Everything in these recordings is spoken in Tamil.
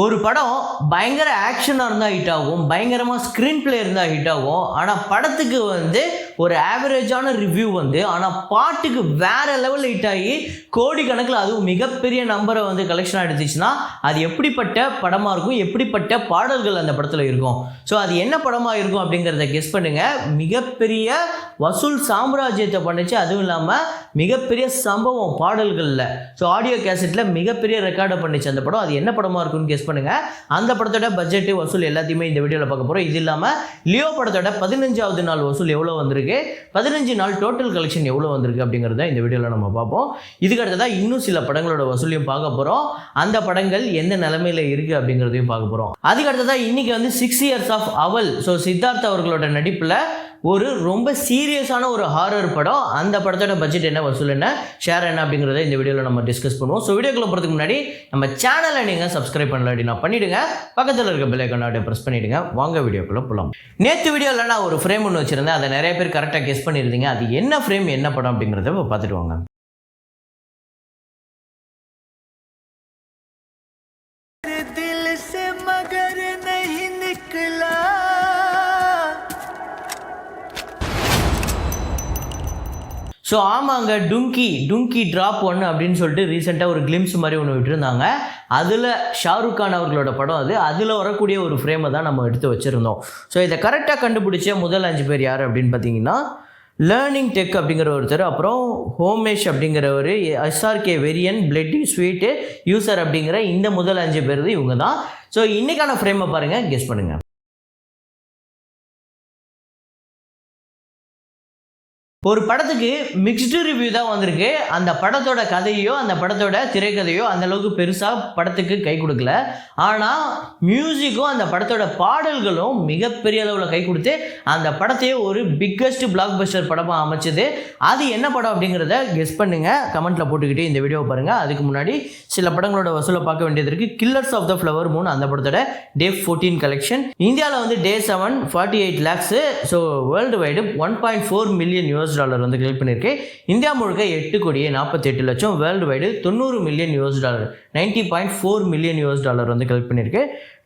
ஒரு படம் பயங்கர ஆக்ஷனாக இருந்தால் ஹிட் ஆகும், பயங்கரமாக ஸ்க்ரீன் பிளே இருந்தால் ஹிட் ஆகும். ஆனால் படத்துக்கு ஒரு ஆவரேஜான ரிவ்யூ ஆனால் பாட்டுக்கு வேற லெவலில் ஹிட் ஆகி கோடிக்கணக்கில் அதுவும் மிகப்பெரிய நம்பரை கலெக்ஷனாக எடுத்துச்சுன்னா அது எப்படிப்பட்ட படமாக இருக்கும், எப்படிப்பட்ட பாடல்கள் அந்த படத்தில் இருக்கும். ஸோ அது என்ன படமாக இருக்கும் அப்படிங்கிறத கெஸ் பண்ணுங்கள். மிகப்பெரிய வசூல் சாம்ராஜ்யத்தை பண்ணிச்சு, அதுவும் இல்லாமல் மிகப்பெரிய சம்பவம் பாடல்களில். ஸோ ஆடியோ கேசட்டில் மிகப்பெரிய ரெக்கார்டை பண்ணிச்சு அந்த படம். அது என்ன படமாக இருக்குன்னு கெஸ் பண்ணுங்க. அந்த படத்தோட பட்ஜெட் வசூல் எல்லாத்தையுமே இந்த வீடியோவில் பார்க்க போகிறோம். இது இல்லாமல் லியோ படத்தோட 15வது நாள் வசூல் எவ்வளோ வந்திருக்கு, 15 நாள் டோட்டல் கலெக்ஷன் எவ்வளோ வந்திருக்கு அப்படிங்கிறத இந்த வீடியோவில் நம்ம பார்ப்போம். இதுக்கு அடுத்ததான் இன்னும் சில படங்களோட வசூலையும் பார்க்க போகிறோம். அந்த படங்கள் எந்த நிலைமையில் இருக்குது அப்படிங்கிறதையும் பார்க்க போகிறோம். அதுக்கு அடுத்ததான் இன்னைக்கு 6 இயர்ஸ் ஆஃப் அவல். ஸோ சித்தார்த் அவர்களோட நடிப்பில் ஒரு ரொம்ப சீரியஸான ஒரு ஹாரர் படம். அந்த படத்தோட பட்ஜெட் என்ன, வசூல் என்ன, ஷேர் என்ன அப்படிங்கிறத இந்த வீடியோவில் நம்ம டிஸ்கஸ் பண்ணுவோம். ஸோ வீடியோக்குள்ள போகிறதுக்கு முன்னாடி நம்ம சேனலை நீங்கள் சப்ஸ்கிரைப் பண்ணல அப்படின்னா பண்ணிவிடுங்க. பக்கத்தில் இருக்க பெல் ஐகானை அப்படியே ப்ரெஸ் பண்ணிவிடுங்க. வாங்க வீடியோக்குள்ளே போகலாம். நேற்று வீடியோவில் நான் ஒரு ஃப்ரேம் ஒன்று வச்சுருந்தேன். அதை நிறைய பேர் கரெக்டாக கெஸ் பண்ணியிருந்தீங்க. அது என்ன ஃப்ரேம், என்ன படம் அப்படிங்கிறத இப்போ பார்த்துட்டு வாங்க. ஸோ ஆமாங்க, டுங்கி ட்ராப் 1 அப்படின்னு சொல்லிட்டு ரீசெண்டாக ஒரு கிளிம்ஸ் மாதிரி ஒன்று விட்டுருந்தாங்க. அதில் ஷாருக் கான் அவர்களோட படம் அது. அதில் வரக்கூடிய ஒரு ஃப்ரேமை தான் நம்ம எடுத்து வச்சுருந்தோம். ஸோ இதை கரெக்டாக கண்டுபிடிச்ச முதல் 5 பேர் யார் அப்படின்னு பார்த்தீங்கன்னா, லேர்னிங் டெக் அப்படிங்கிற ஒருத்தர், அப்புறம் ஹோமேஷ் அப்படிங்கிறவர், SRK வெரியன், பிளட்டி ஸ்வீட்டு யூசர் அப்படிங்கிற இந்த முதல் 5 பேர் இவங்க தான். ஸோ இன்றைக்கான ஃப்ரேமை பாருங்கள், கெஸ் பண்ணுங்கள். ஒரு படத்துக்கு மிக்ஸ்டு ரிவ்யூ தான் வந்திருக்கு. அந்த படத்தோட கதையோ அந்த படத்தோட திரைக்கதையோ அந்த அளவுக்கு பெருசாக படத்துக்கு கை கொடுக்கல. ஆனால் மியூசிக்கும் அந்த படத்தோட பாடல்களும் மிகப்பெரிய அளவில் கை கொடுத்து அந்த படத்தையே ஒரு பிக்கஸ்ட் பிளாக் பஸ்டர் படமாக அமைச்சது. அது என்ன படம் அப்படிங்கிறத கெஸ் பண்ணுங்கள், கமெண்ட்டில் போட்டுக்கிட்டே இந்த வீடியோவை பாருங்கள். அதுக்கு முன்னாடி சில படங்களோட வசூலை பார்க்க வேண்டியது இருக்குது. Killers of the flower moon அந்த படத்தோட டே 14 கலெக்ஷன் இந்தியாவில் day 7 48 lakhs. So world wide 1.4 million US dollar collect பண்ணியிருக்கு. இந்தியா முழுக்க 8 கோடியே 48 லட்சம், world wide 90 million US dollar 90.4 million US dollar collect பண்ணியிருக்கு.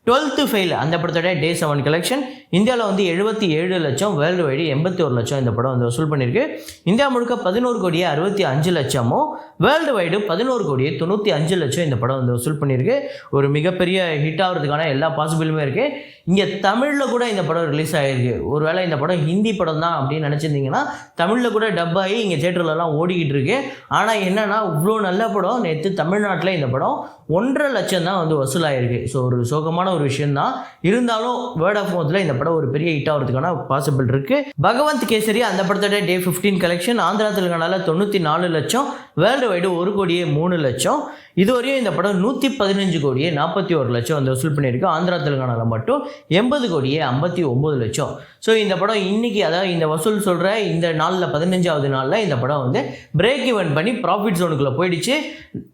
12th ஃபெயில் அந்த படத்தோட டே 7 கலெக்ஷன் இந்தியாவில் 77 லட்சம், வேர்ல்டு வைடு 81 லட்சம் இந்த படம் வசூல் பண்ணியிருக்கு. இந்தியா முழுக்க 11 கோடியே 65 லட்சமும், வேர்ல்டு வைடு 11 கோடியே 95 லட்சம் இந்த படம் வசூல் பண்ணியிருக்கு. ஒரு மிகப்பெரிய ஹிட் ஆகிறதுக்கான எல்லா பாசிபிளுமே இருக்குது. இங்கே தமிழில் கூட இந்த படம் ரிலீஸ் ஆகிருக்கு. ஒருவேளை இந்த படம் ஹிந்தி படம் தான் அப்படின்னு நினச்சிருந்தீங்கன்னா தமிழில் கூட டப் ஆகி இங்கே தேட்டர்லலாம் ஓடிக்கிட்டு இருக்கு. ஆனால் என்னென்னா இவ்வளோ நல்ல படம் நேற்று தமிழ்நாட்டில் இந்த படம் 1.5 லட்சம் தான் வசூலாகிருக்கு. ஸோ ஒரு சோகமான ஒரு விஷயம்தான். இருந்தாலும் வேர்ட் ஆஃப் மவுத்தில் இந்த படம் ஒரு பெரிய ஹிட் ஆகிறதுக்கான பாசிபிள் இருக்குது. பகவந்த் கேசரி அந்த படத்தோட டே 15 கலெக்ஷன் ஆந்திரா தெலுங்கானால 94 லட்சம், வேர்ல்டு வைடு 1 கோடியே 3 லட்சம். இதுவரையும் இந்த படம் 115 கோடியே 41 லட்சம் வசூல் பண்ணியிருக்கு. ஆந்திரா தெலுங்கானாவில் மட்டும் 80 கோடியே 59 லட்சம். ஸோ இந்த படம் இன்றைக்கி, அதாவது இந்த வசூல் சொல்கிற இந்த நாளில் 15வது நாளில் இந்த படம் பிரேக் ஈவன் பண்ணி ப்ராஃபிட் ஜோனுக்குள்ளே போயிடுச்சு.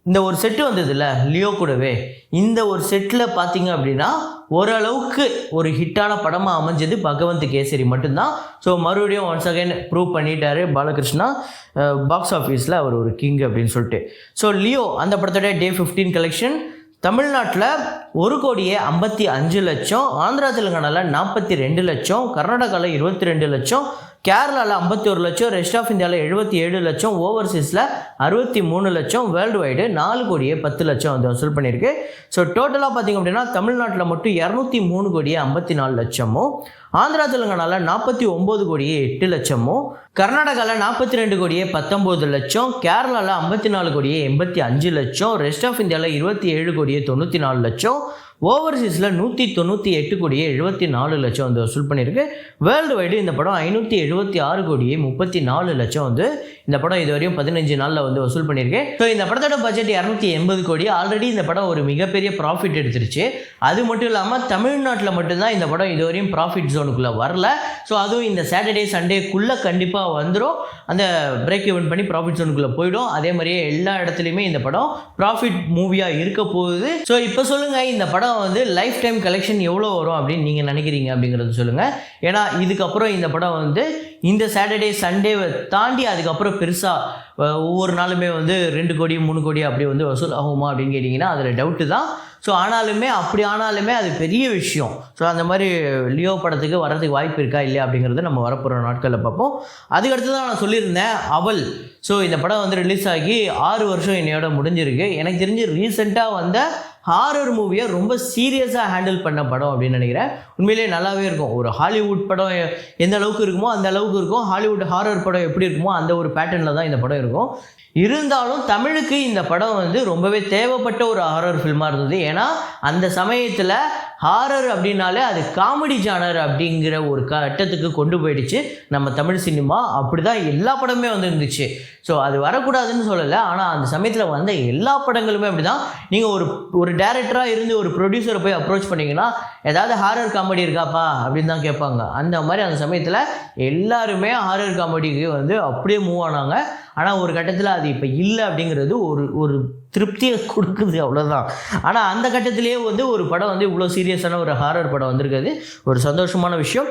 இந்த ஒரு செட்டு வந்ததில்ல லியோ கூடவே, இந்த ஒரு செட்டில் பார்த்தீங்க அப்படின்னா ஓரளவுக்கு ஒரு ஹிட்டான படமாக அமைஞ்சது பகவந்த் கேசரி மட்டும்தான். ஸோ மறுபடியும் ஒன்ஸ் அகைன் ப்ரூவ் பண்ணிட்டாரு பாலகிருஷ்ணா பாக்ஸ் ஆஃபீஸில் அவர் ஒரு கிங் அப்படின்னு சொல்லிட்டு. ஸோ லியோ அந்த படத்தோட டே 15 கலெக்ஷன் தமிழ்நாட்டில் 1 கோடியே 55 லட்சம், ஆந்திரா தெலுங்கானாவில் 42 லட்சம், கர்நாடகாவில் 22 லட்சம், கேரளாவில் 51 லட்சம், ரெஸ்ட் ஆஃப் இந்தியாவில் 77 லட்சம், ஓவர்சீஸில் 63 லட்சம், வேர்ல்டு வைடு 4 கோடியே 10 லட்சம் வசூல் பண்ணியிருக்கு. ஸோ டோட்டலாக பார்த்திங்க அப்படின்னா தமிழ்நாட்டில் மட்டும் 203 கோடியே 54 லட்சமும், ஆந்திரா தெலுங்கானாவில் 49 கோடியே 8 லட்சமும், கர்நாடகாவில் 42 கோடியே 19 லட்சம், கேரளாவில் 54 கோடியே 85 லட்சம், ரெஸ்ட் ஆஃப் இந்தியாவில் 27 கோடியே 94 லட்சம், ஓவர்சீஸில் 198 கோடியே 74 லட்சம் வசூல் பண்ணியிருக்கு. வேர்ல்டு வைடு இந்த படம் 576 கோடியே 34 லட்சம் இந்த படம் இதுவரையும் 15 நாளில் வசூல் பண்ணியிருக்கு. ஸோ இந்த படத்தோட பட்ஜெட் 280 கோடி. ஆல்ரெடி இந்த படம் ஒரு மிகப்பெரிய ப்ராஃபிட் எடுத்துருச்சு. அது மட்டும் இல்லாமல் தமிழ்நாட்டில் மட்டும்தான் இந்த படம் இதுவரையும் ப்ராஃபிட் ஜோனுக்குள்ளே வரல. ஸோ அதுவும் இந்த சாட்டர்டே சண்டேக்குள்ளே கண்டிப்பாக வந்துடும். அந்த பிரேக் ஈவன் பண்ணி ப்ராஃபிட் ஜோனுக்குள்ளே போயிடும். அதே மாதிரியே எல்லா இடத்துலையுமே இந்த படம் ப்ராஃபிட் மூவியாக இருக்க போகுது. ஸோ இப்போ சொல்லுங்கள், இந்த படம் லைஃப் டைம் கலெக்ஷன் எவ்வளோ வரும் அப்படின்னு நீங்கள் நினைக்கிறீங்க அப்படிங்கிறது சொல்லுங்கள். ஏன்னா இதுக்கப்புறம் இந்த படம் இந்த சாட்டர்டே சண்டேவை தாண்டி அதுக்கப்புறம் பெருசாக ஒவ்வொரு நாளுமே வந்து 2 கோடி 3 கோடி அப்படி வந்து வசூல் ஆகுமா அப்படின்னு கேட்டிங்கன்னா அதில் டவுட்டு தான். ஸோ ஆனாலுமே அது பெரிய விஷயம். ஸோ அந்த மாதிரி லியோ படத்துக்கு வர்றதுக்கு வாய்ப்பு இருக்கா இல்லையா அப்படிங்கிறத நம்ம வரப்போகிற நாட்களில் பார்ப்போம். அதுக்கடுத்து தான் நான் சொல்லியிருந்தேன் அவள். ஸோ இந்த படம் வந்து ரிலீஸ் ஆகி 6 வருஷம் என்னையோட முடிஞ்சிருக்கு. எனக்கு தெரிஞ்சு ரீசெண்டாக வந்த ஹாரர் மூவியை ரொம்ப சீரியஸாக ஹேண்டில் பண்ண படம் அப்படின்னு நினைக்கிறேன். உண்மையிலேயே நல்லாவே இருக்கும். ஒரு ஹாலிவுட் படம் எந்த அளவுக்கு இருக்குமோ அந்த அளவுக்கு இருக்கும். ஹாலிவுட் ஹாரர் படம் எப்படி இருக்குமோ அந்த ஒரு பேட்டர்னில் தான் இந்த படம் இருக்கும். இருந்தாலும் தமிழுக்கு இந்த படம் வந்து ரொம்பவே தேவைப்பட்ட ஒரு ஹாரர் ஃபில்மாக இருந்தது. ஏன்னா அந்த சமயத்தில் ஹாரர் அப்படின்னாலே அது காமெடி ஜானர் அப்படிங்கிற ஒரு கட்டத்துக்கு கொண்டு போயிடுச்சு நம்ம தமிழ் சினிமா. அப்படி தான் எல்லா படமே வந்து இருந்துச்சு. ஸோ அது வரக்கூடாதுன்னு சொல்லலை, ஆனால் அந்த சமயத்தில் வந்த எல்லா படங்களுமே அப்படி தான். நீங்கள் ஒரு டேரக்டராக இருந்து ஒரு ப்ரொடியூசரை போய் அப்ரோச் பண்ணிங்கன்னா ஏதாவது ஹாரர் காமெடி இருக்காப்பா அப்படின்னு தான் கேட்பாங்க. அந்த மாதிரி அந்த சமயத்தில் எல்லாருமே ஹாரர் காமெடிக்கு வந்து அப்படியே மூவ் ஆனாங்க. ஆனால் ஒரு கட்டத்தில் அது இப்போ இல்லை அப்படிங்கிறது ஒரு திருப்தியை கொடுக்குது, அவ்வளோதான். ஆனால் அந்த கட்டத்திலேயே வந்து ஒரு படம் வந்து இவ்வளோ சீரியஸான ஒரு ஹாரர் படம் வந்திருக்குது, ஒரு சந்தோஷமான விஷயம்.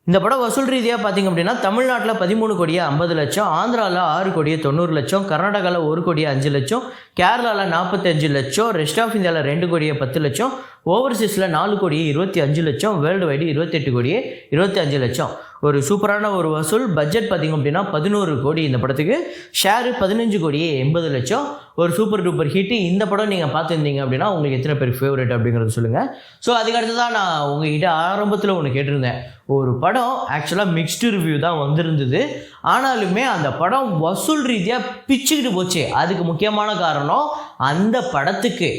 இந்த படம் வசூல் ரீதியாக பார்த்திங்க அப்படின்னா தமிழ்நாட்டில் 13 கோடியே 50 லட்சம், ஆந்திராவில் 6 கோடியே 90 லட்சம், கர்நாடகாவில் 1 கோடியே 5 லட்சம், கேரளாவில் 45 லட்சம், ரெஸ்ட் ஆஃப் இந்தியாவில் 2 கோடியே 10 லட்சம், ஓவர்சீஸில் 4 கோடியே 25 லட்சம், வேர்ல்டு வைடு 28 கோடியே 25 லட்சம். ஒரு சூப்பரான ஒரு வசூல். பட்ஜெட் பார்த்திங்க அப்படின்னா 11 கோடி இந்த படத்துக்கு. ஷேரு 15 கோடியே 80 லட்சம். ஒரு சூப்பர் டூப்பர் ஹிட்டு. இந்த படம் நீங்கள் பார்த்துருந்தீங்க அப்படின்னா உங்களுக்கு எத்தனை பேர் ஃபேவரட் அப்படிங்கிறது சொல்லுங்கள். ஸோ அதுக்கடுத்து தான் நான் உங்ககிட்ட ஆரம்பத்தில் ஒன்று கேட்டிருந்தேன். ஒரு படம் ஆக்சுவலாக மிக்ஸ்டு ரிவ்யூ தான் வந்திருந்தது. ஆனாலுமே அந்த படம் வசூல் ரீதியாக பிச்சுக்கிட்டு போச்சு. அதுக்கு முக்கியமான காரணம் அந்த படத்துக்கு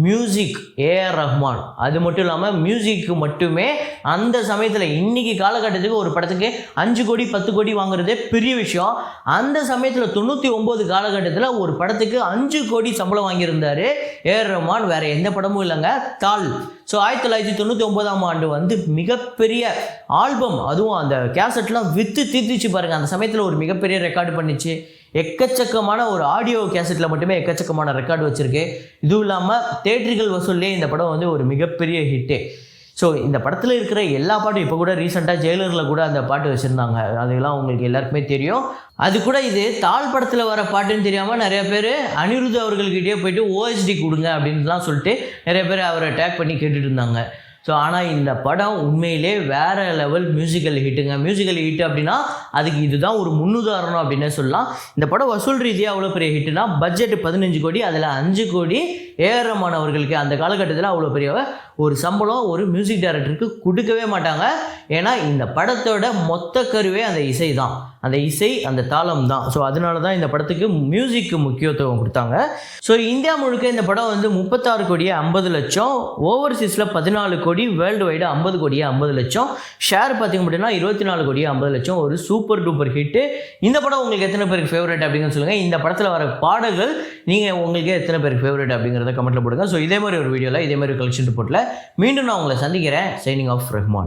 மியூசிக் ஏஆர் ரஹ்மான். அது மட்டும் இல்லாமல் மியூசிக்கு மட்டுமே அந்த சமயத்தில் இன்றைக்கி காலகட்டத்துக்கு ஒரு படத்துக்கு 5 கோடி 10 கோடி வாங்குறதே பெரிய விஷயம். அந்த சமயத்தில் 99 காலகட்டத்தில் ஒரு படத்துக்கு 5 கோடி சம்பளம் வாங்கியிருந்தார் ஏஆர் ரஹ்மான். வேறு எந்த படமும் இல்லைங்க, தாள். ஸோ 1999ஆம் ஆண்டு வந்து மிகப்பெரிய ஆல்பம், அதுவும் அந்த கேசட்லாம் விற்று தீர்த்துச்சு பாருங்கள். அந்த சமயத்தில் ஒரு மிகப்பெரிய ரெக்கார்டு பண்ணிச்சு. எக்கச்சக்கமான ஒரு ஆடியோ கேசட்டில் மட்டுமே எக்கச்சக்கமான ரெக்கார்டு வச்சுருக்கு. இதுவும் இல்லாமல் தேட்டர்கள் வசூல்லே இந்த படம் வந்து ஒரு மிகப்பெரிய ஹிட்டு. ஸோ இந்த படத்தில் இருக்கிற எல்லா பாட்டும் இப்போ கூட ரீசெண்டாக ஜெயிலரில் கூட அந்த பாட்டு வச்சுருந்தாங்க. அதெல்லாம் உங்களுக்கு எல்லாருக்குமே தெரியும். அது கூட இது தாள் படத்தில் வர பாட்டுன்னு தெரியாமல் நிறைய பேர் அனிருத் அவர்கள்கிட்டயே போயிட்டு ஓஎஸ்டி கொடுங்க அப்படின்லாம் சொல்லிட்டு நிறைய பேர் அவரை டேக் பண்ணி கேட்டுட்டு இருந்தாங்க. ஸோ ஆனால் இந்த படம் உண்மையிலே வேறு லெவல் மியூசிக்கல் ஹிட்டுங்க. மியூசிக்கல் ஹிட்டு அப்படின்னா அதுக்கு இதுதான் ஒரு முன்னுதாரணம் அப்படின்னே சொல்லலாம். இந்த படம் வசூல் ரீதியாக அவ்வளோ பெரிய ஹிட்டுனா பட்ஜெட் 15 கோடி, அதில் 5 கோடி ஏஆர் ரஹ்மான் அவர்களுக்கு. அந்த காலகட்டத்தில் அவ்வளோ பெரிய ஒரு சம்பளம் ஒரு மியூசிக் டைரக்டருக்கு கொடுக்கவே மாட்டாங்க. ஏன்னா இந்த படத்தோட மொத்த கருவே அந்த இசை தான், அந்த இசை அந்த தாளம் தான். ஸோ அதனால தான் இந்த படத்துக்கு மியூசிக்கு முக்கியத்துவம் கொடுத்தாங்க. ஸோ இந்தியா முழுக்க இந்த படம் வந்து 36 கோடியே 50 லட்சம், ஓவர்சீஸில் 14 கோடி, வேர்ல்டு வைடு 50 கோடியே 50 லட்சம், ஷேர் பார்த்திங்க அப்படின்னா 24 கோடியே 50 லட்சம். ஒரு சூப்பர் டூப்பர் ஹிட்டு. இந்த படம் உங்களுக்கு எத்தனை பேருக்கு ஃபேவரட் அப்படிங்கிறது சொல்லுங்கள். இந்த படத்தில் வர பாடல்கள் நீங்கள் உங்களுக்கு எத்தனை பேருக்கு ஃபேவரட் அப்படிங்கிறத கமெண்ட்டில் போடுங்க. ஸோ இதே மாதிரி ஒரு வீடியோவில் இதே மாதிரி கலெக்ஷன் ரிப்போர்ட்டில் மீண்டும் நான் உங்களை சந்திக்கிறேன். Signing off Rahman.